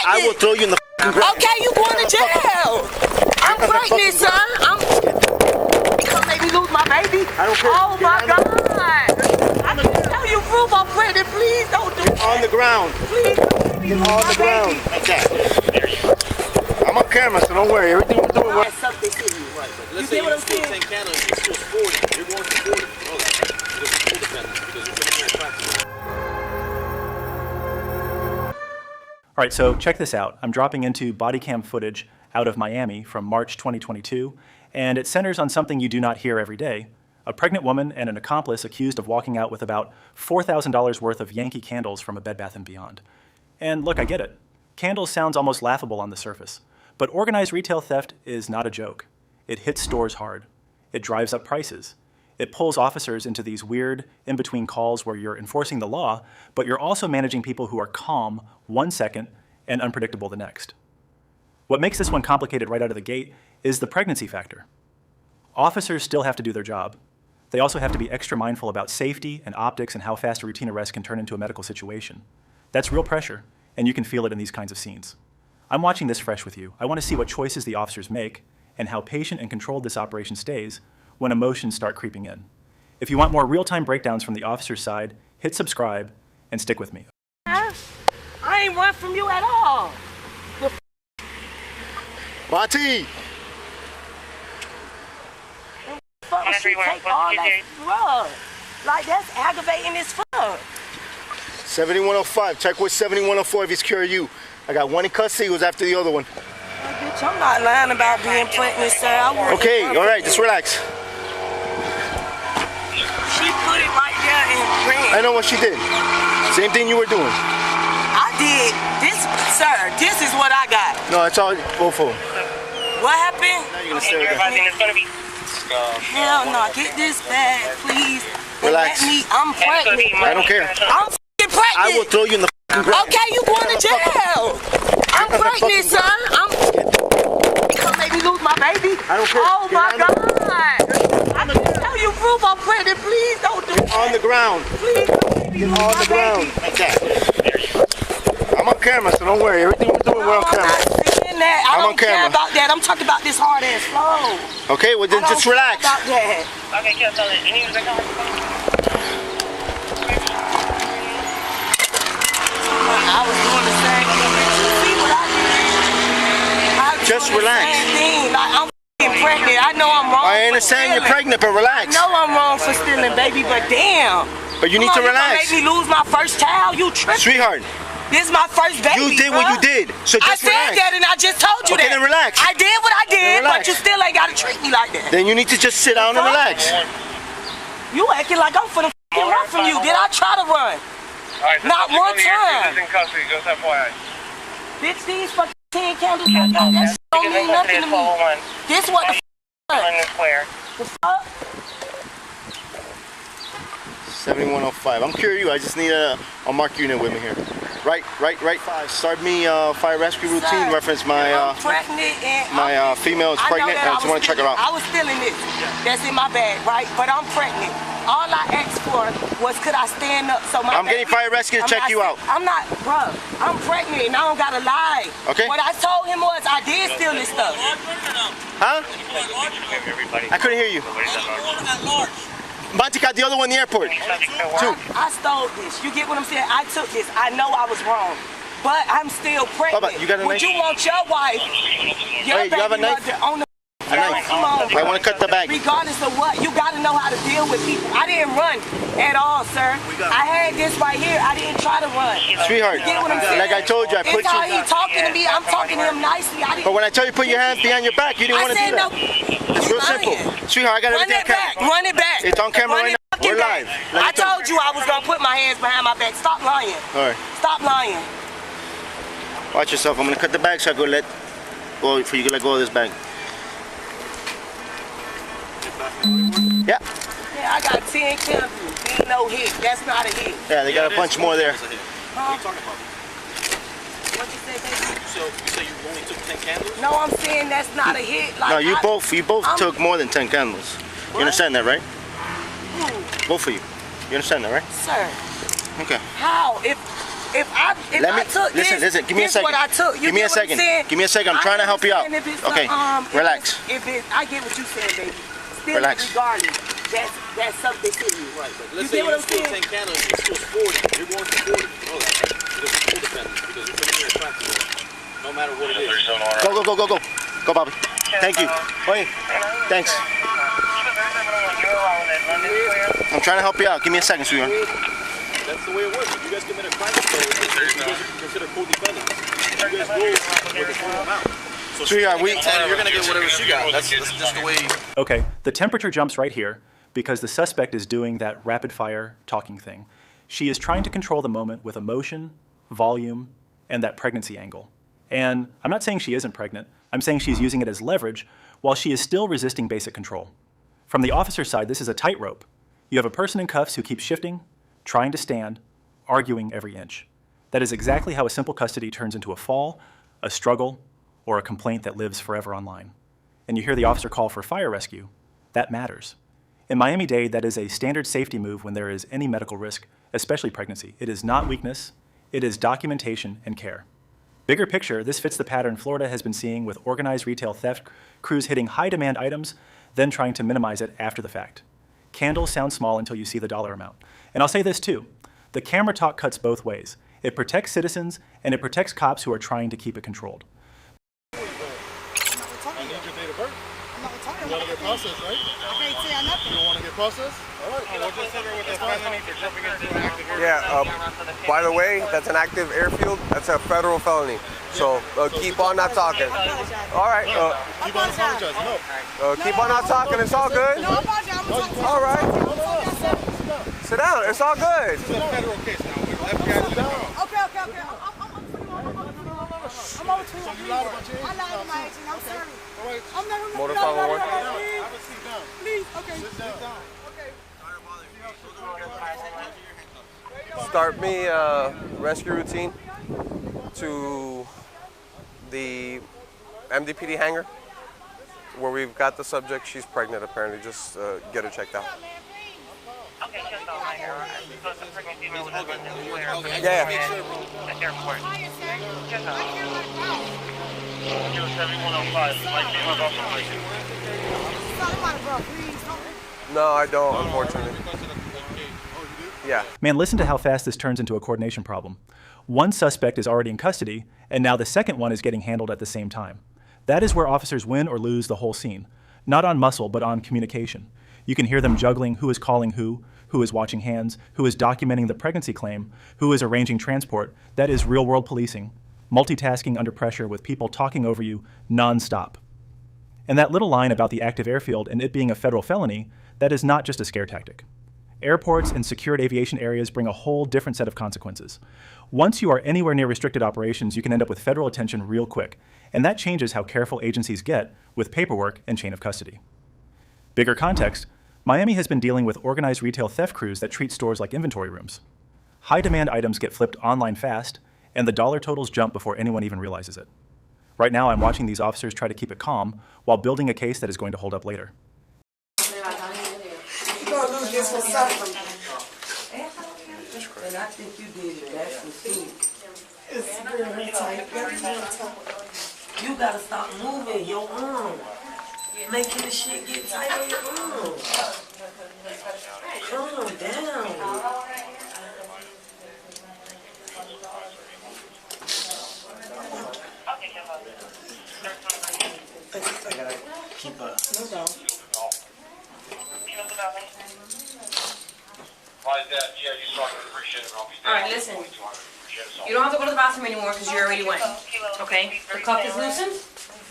pregnant. I will throw you in the ground. Okay, you going to jail. I'm pregnant, sir. You gonna make me lose my baby? I don't care. Oh my God. I can tell you proof I'm pregnant. Please don't do that. On the ground. Please don't make me lose On my the ground. baby. Like that. I'm on camera, so don't worry. Everything we're doing. That's something to you. Right, but You let's get say what you I'm still saying? 10 candles, you still 40. You're going to 40. Oh, because you're full defendant. Because you're putting in practice. All right, so check this out. I'm dropping into body cam footage out of Miami from March 2022, and it centers on something you do not hear every day: a pregnant woman and an accomplice accused of walking out with about $4,000 worth of Yankee Candles from a Bed Bath & Beyond. And look, I get it. Candles sounds almost laughable on the surface, but organized retail theft is not a joke. It hits stores hard. It drives up prices. It pulls officers into these weird, in-between calls where you're enforcing the law, but you're also managing people who are calm one second and unpredictable the next. What makes this one complicated right out of the gate is the pregnancy factor. Officers still have to do their job. They also have to be extra mindful about safety and optics and how fast a routine arrest can turn into a medical situation. That's real pressure, and you can feel it in these kinds of scenes. I'm watching this fresh with you. I want to see what choices the officers make and how patient and controlled this operation stays when emotions start creeping in. If you want more real-time breakdowns from the officer's side, hit subscribe and stick with me. I ain't run from you at all. Monty! Fuck, she take all that drug. Like, that's aggravating as fuck. 7105. Check with 7104 if he's curing you. I got one in custody who was after the other one. Bitch, I'm not lying about being pregnant, sir. Okay, all right, just relax. She put it right there and ran. I know what she did. Same thing you were doing. I did. This, sir, this is what I got. No, it's all both of them. What happened? Now you're gonna stare at them. Hell no, get this bag, please. Relax. I'm pregnant. I don't care. I'm f***ing pregnant. I will throw you in the ground. Okay, you going to jail. I'm pregnant, sir. You gonna make me lose my baby? I don't care. Oh my Get God. I can tell you proof I'm pregnant. Please don't do that. On the ground. Please don't make me lose On my the ground. baby. Like that. I'm on camera, so don't worry. Everything we're doing, we're on I'm camera. not saying that. I I'm don't on care camera. about that. I'm talking about this hard ass flow. Okay, well then I don't just care relax. about that. Okay, kill something. Any of the I was doing the same thing. You see what I did? I was Just doing the relax. same thing. Like, I'm f***ing pregnant. I know I'm wrong. I for understand you're stealing. pregnant, but I relax. know I'm wrong for stealing, baby, but damn. But you need to Come on, relax. You gonna make me lose my first child? You tripping? Sweetheart, This is my first baby. you did what you did, so I just said relax. that and I just told you Okay, that. then relax. I did what I did, Then but relax. you still ain't gotta treat me like that. Then you need to just sit down and relax. You acting like I'm finna f***ing run from you. Did I try to run? Not one time. in custody, just FYI. Bitch, these fucking 10 candles I got, that shit don't mean nothing to me. This what the f***? In the square. The fuck? 7105. I'm curious you. I just need a mark unit with me here. Right. 5. Start me fire rescue routine. Sir, Reference my I'm pregnant and female is I know pregnant. that I just want to check her out. I was stealing this. That's in my bag, right? But I'm pregnant. All I asked for was could I stand up so my I'm getting fire rescue to check you out. I'm not, bruh. I'm pregnant and I don't gotta lie. Okay. What I told him was I did steal this stuff. Huh? I couldn't hear you. Monty got the other one in the airport. Two. I stole this. You get what I'm saying? I took this. I know I was wrong. But I'm still pregnant. Baba, you got a Would knife? you want your wife, your Hey, you have a baby knife? mother on the A knife. Come on, I want to cut the bag. regardless of what, you gotta know how to deal with people. I didn't run at all, sir. I had this right here. I didn't try to run. Sweetheart, You get what I'm saying? like I told you, I put It's how he you. talking to me. I'm talking to him nicely. I didn't. But when I tell you put your hands behind your back, you didn't I want to do said that. no. It's real simple. Sweetheart, I got Run everything it back. on camera. Run it back. It's on camera Run right it now. fucking We're back. live. I told you I was gonna put my hands behind my back. Stop lying. All right. Stop lying. Watch yourself. I'm gonna cut the bag so I go for you to let go of this bag. Yeah. Yeah, I got 10 candles. Ain't no hit. That's not a hit. Yeah, they got a bunch more there. What are you talking about? What you say, baby? So you say you only took 10 candles? No, I'm saying that's not a hit. Like No, you both I'm- took more than 10 candles. You understand that, right? Who? Both of you. You understand that, right? Sir, Okay. how? If I took listen. Give me a second. What I took. Give me a second. Give me a second. I'm trying to help you out. Okay. Relax. I get what you're saying, baby. Still, Relax. regardless, that's something to you. Right, but You let's say get what you I'm still saying? 10 candles, you still 40. You're going to 40. You know that, right? Because it's co-defendant. Because you're putting in your practice. No matter what it is. Go, Bobby. Thank you. Wait. Thanks. I'm trying to help you out. Give me a second, sweetheart. That's the way it works. If you guys commit a crime, you guys are considered co-defendants. You guys go for the full amount. So Sweetheart, you're gonna get whatever she got. That's just the way. Okay, the temperature jumps right here because the suspect is doing that rapid-fire talking thing. She is trying to control the moment with emotion, volume, and that pregnancy angle. And I'm not saying she isn't pregnant. I'm saying she's using it as leverage while she is still resisting basic control. From the officer's side, this is a tightrope. You have a person in cuffs who keeps shifting, trying to stand, arguing every inch. That is exactly how a simple custody turns into a fall, a struggle, or a complaint that lives forever online. And you hear the officer call for fire rescue. That matters. In Miami-Dade, that is a standard safety move when there is any medical risk, especially pregnancy. It is not weakness, it is documentation and care. Bigger picture, this fits the pattern Florida has been seeing with organized retail theft crews hitting high-demand items, then trying to minimize it after the fact. Candles sound small until you see the dollar amount. And I'll say this too, the camera talk cuts both ways. It protects citizens, and it protects cops who are trying to keep it controlled. You want to get processed, right? I can't tell you nothing. You don't want to get processed? All right. We'll consider with the felony for jumping into an active airfield. Yeah, by the way, that's an active airfield. That's a federal felony. So keep on not talking. All right. Keep on apologizing. No. Keep on not talking. It's all good. No, I'm apologizing. All right. Sit down. It's all good. This is a federal case now. We've FBI to the Okay. I'm over 21. You lied about your age? I lied about my age, and I'm sorry. All right. I'm not gonna Motor no, 501. Have a seat down. Please, okay. Sit down. Okay. Start me rescue routine to the MDPD hangar where we've got the subject. She's pregnant apparently. Just get her checked out. Okay, just all right here. So it's a pregnancy room with a square. Yeah. At the airport. Just all right. 7105. Like, came up No, I don't, unfortunately. Yeah. Man, listen to how fast this turns into a coordination problem. One suspect is already in custody, and now the second one is getting handled at the same time. That is where officers win or lose the whole scene. Not on muscle, but on communication. You can hear them juggling who is calling who is watching hands, who is documenting the pregnancy claim, who is arranging transport. That is real-world policing, multitasking under pressure with people talking over you non-stop. And that little line about the active airfield and it being a federal felony, that is not just a scare tactic. Airports and secured aviation areas bring a whole different set of consequences. Once you are anywhere near restricted operations, you can end up with federal attention real quick, and that changes how careful agencies get with paperwork and chain of custody. Bigger context, Miami has been dealing with organized retail theft crews that treat stores like inventory rooms. High-demand items get flipped online fast, and the dollar totals jump before anyone even realizes it. Right now, I'm watching these officers try to keep it calm while building a case that is going to hold up later. You're gonna lose this for something. And I think you did it. That's the truth. It's very tight. Very tight. You gotta stop moving your arm. Making the shit get tight on your arm. Calm down. Keep up. Why is that? Yeah, you saw it. Appreciate it. I'll be All right, listen. You don't have to go to the bathroom anymore because you already went. Okay? The cuff is loosened.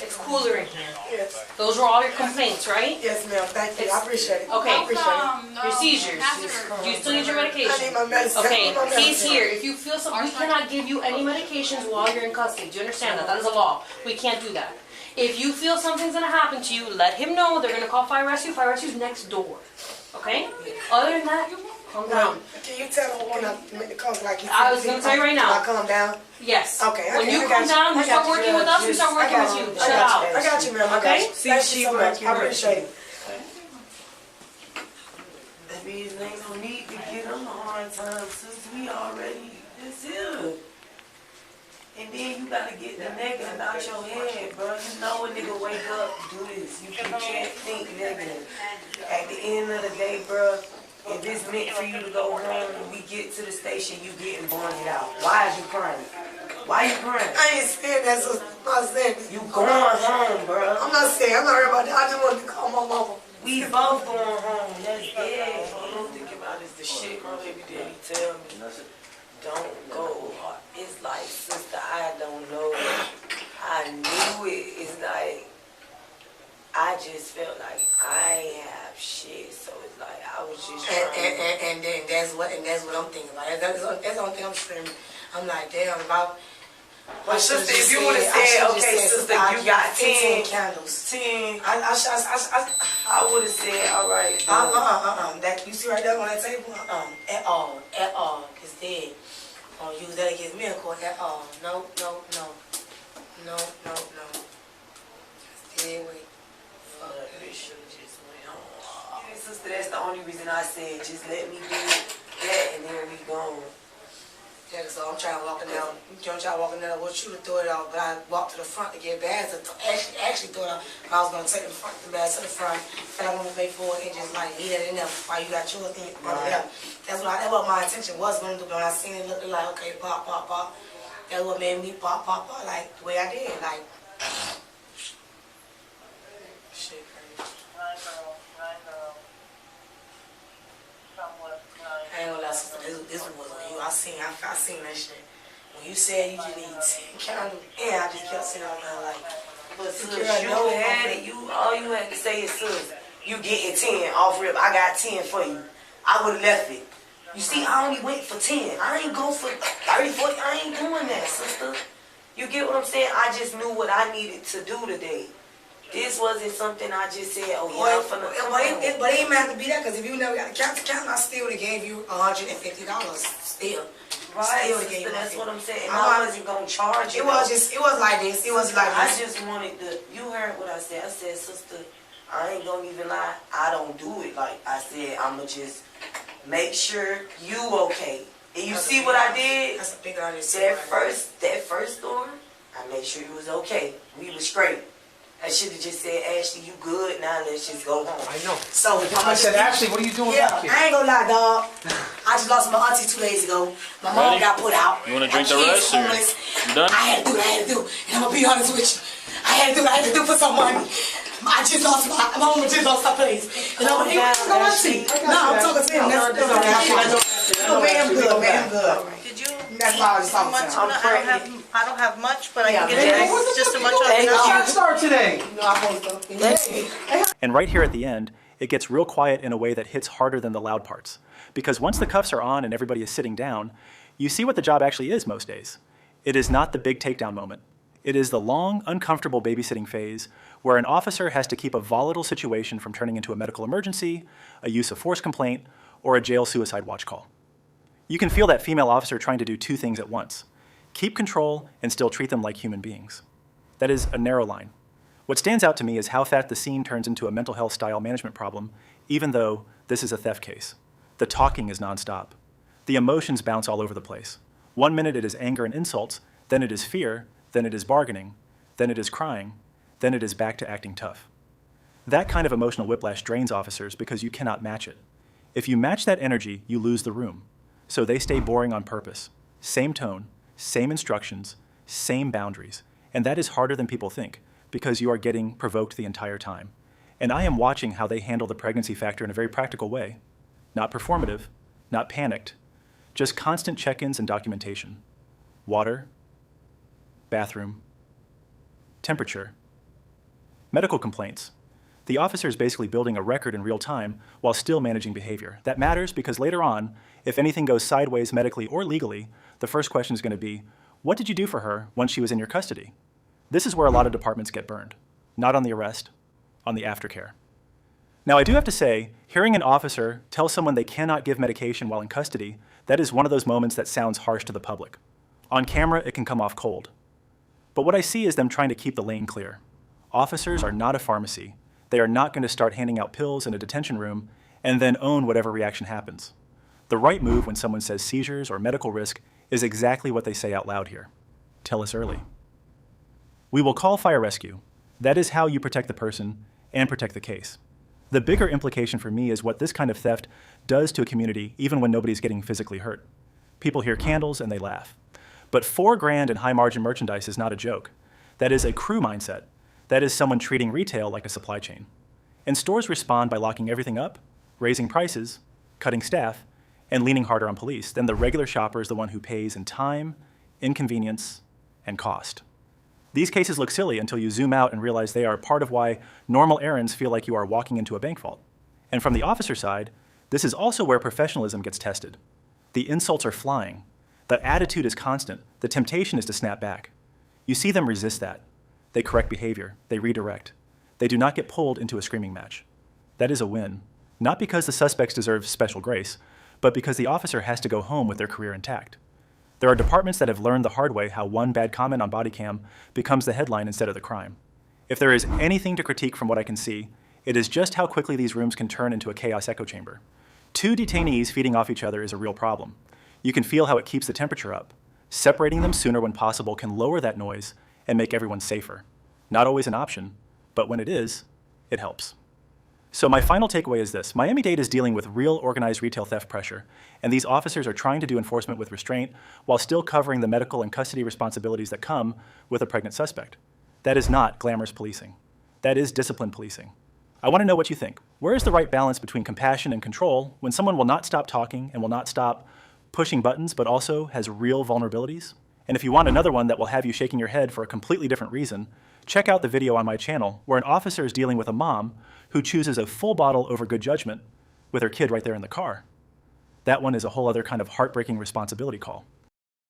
It's cooler in here. Yes. Those were all your complaints, right? Yes, ma'am. Thank you. I appreciate it. Okay. I appreciate it. Your seizures. Do you still need your I medication? need my medicine. Okay, My he's medicine. here. If you feel something, we cannot give you any medications while you're in custody. Do you understand that? That is a law. We can't do that. If you feel something's gonna happen to you, let him know. They're gonna call fire rescue. Fire rescue's next door. Okay? Other than that, calm down. Can you tell him when I make the calls like you I was gonna tell you right now. I calm down? Yes. Okay. When you I got come down, I you got start working with us, we start working with you. Shut up. I got you, ma'am. I got Okay? you. Thank you so much. I appreciate it. That means they don't need to get on the hard times since we already. This still. And then you gotta get the negative out your head, bro. You know a nigga wake up, do this. You can't think negative. At the end of the day, bro, if it's meant for you to go home, when we get to the station, you getting bonded out. Why is you crying? Why you crying? I ain't saying that, so I'm not saying that. You going home, bro. I'm not saying, I'm not worried about that. I just wanted to call my mama. We both going home. That's it. All I'm thinking about is the shit my baby daddy tell me. Don't go. It's like, sister, I don't know. I knew it. It's like, I just felt like I ain't have shit. So it's like, I was just trying. And then that's what I'm thinking about. That's the only thing I'm screaming. I'm like, damn, about. But sister, if you would have said, okay, sister, you got 10 candles. 10. I would have said, all right. That you see right there on that table? At all. It's dead. Don't use that against me, of course, at all. No. Stay away. We should have just went home. Yeah, sister, that's the only reason I said, just let me do that and then we gone. Yeah, so I'm trying to walk in there. I want you to throw it out, but I walked to the front to get bags. Actually throw it out. I was going to take the bags to the front, and I want to pay for it and just like leave it in there while you got yours in under there. That's what my intention was going to do. But when I seen it looking like, okay, pop. That's what made me pop, like the way I did. Like, shit crazy. I ain't gonna lie, sister, this one was on you. I seen that shit. When you said you just need 10 candles, and I just kept sitting on there like, but sis, you had it. All you had to say is, sis, you getting 10 off rip. I got 10 for you. I would have left it. You see, I only went for 10. I ain't go for 30, 40. I ain't doing that, sister. You get what I'm saying? I just knew what I needed to do today. This wasn't something I just said, oh yeah, but it ain't meant to be that, because if you never got a count, I still would have gave you $150. Still. Right, sister, that's what I'm saying. And I wasn't going to charge you. It was like this. It was like I this. just wanted to, you heard what I said. I said, sister, I ain't going to even lie. I don't do it like I said. I'm going to just make sure you okay. And you see what I did? That's a big honest. That first door, I made sure you was okay. We was straight. I should have just said, Ashley, you good? Now let's just go home. I know. So I said, Ashley, what are you doing back here? I ain't gonna lie, dog. I just lost my auntie 2 days ago. My mom got put out. You want to drink the rest? Or you done? I had to do. And I'm gonna be honest with you. I had to do for some money. I just lost my mama just lost her place. And I'm like, go auntie. No, I'm talking to him. That's okay. I'm good. Did you? That's why I was talking to him. I don't have much, but I can get it. Just a much of Hey, let's start today. And right here at the end, it gets real quiet in a way that hits harder than the loud parts. Because once the cuffs are on and everybody is sitting down, you see what the job actually is most days. It is not the big takedown moment. It is the long, uncomfortable babysitting phase where an officer has to keep a volatile situation from turning into a medical emergency, a use of force complaint, or a jail suicide watch call. You can feel that female officer trying to do two things at once: keep control and still treat them like human beings. That is a narrow line. What stands out to me is how fast the scene turns into a mental health style management problem, even though this is a theft case. The talking is nonstop. The emotions bounce all over the place. 1 minute it is anger and insults, then it is fear, then it is bargaining, then it is crying, then it is back to acting tough. That kind of emotional whiplash drains officers because you cannot match it. If you match that energy, you lose the room. So they stay boring on purpose. Same tone, same instructions, same boundaries. And that is harder than people think, because you are getting provoked the entire time. And I am watching how they handle the pregnancy factor in a very practical way. Not performative, not panicked, just constant check-ins and documentation. Water, bathroom, temperature, medical complaints. The officer is basically building a record in real time while still managing behavior. That matters because later on, if anything goes sideways medically or legally, the first question is going to be, what did you do for her once she was in your custody? This is where a lot of departments get burned. Not on the arrest, on the aftercare. Now, I do have to say, hearing an officer tell someone they cannot give medication while in custody, that is one of those moments that sounds harsh to the public. On camera, it can come off cold. But what I see is them trying to keep the lane clear. Officers are not a pharmacy. They are not going to start handing out pills in a detention room and then own whatever reaction happens. The right move when someone says seizures or medical risk is exactly what they say out loud here. Tell us early. We will call fire rescue. That is how you protect the person and protect the case. The bigger implication for me is what this kind of theft does to a community even when nobody's getting physically hurt. People hear candles and they laugh. But $4 grand in high-margin merchandise is not a joke. That is a crew mindset. That is someone treating retail like a supply chain. And stores respond by locking everything up, raising prices, cutting staff, and leaning harder on police. Then the regular shopper is the one who pays in time, inconvenience, and cost. These cases look silly until you zoom out and realize they are part of why normal errands feel like you are walking into a bank vault. And from the officer side, this is also where professionalism gets tested. The insults are flying. The attitude is constant. The temptation is to snap back. You see them resist that. They correct behavior. They redirect. They do not get pulled into a screaming match. That is a win, not because the suspects deserve special grace, but because the officer has to go home with their career intact. There are departments that have learned the hard way how one bad comment on body cam becomes the headline instead of the crime. If there is anything to critique from what I can see, it is just how quickly these rooms can turn into a chaos echo chamber. 2 detainees feeding off each other is a real problem. You can feel how it keeps the temperature up. Separating them sooner when possible can lower that noise and make everyone safer. Not always an option, but when it is, it helps. So my final takeaway is this. Miami-Dade is dealing with real organized retail theft pressure, and these officers are trying to do enforcement with restraint while still covering the medical and custody responsibilities that come with a pregnant suspect. That is not glamorous policing. That is disciplined policing. I want to know what you think. Where is the right balance between compassion and control when someone will not stop talking and will not stop pushing buttons, but also has real vulnerabilities? And if you want another one that will have you shaking your head for a completely different reason, check out the video on my channel where an officer is dealing with a mom who chooses a full bottle over good judgment with her kid right there in the car. That one is a whole other kind of heartbreaking responsibility call.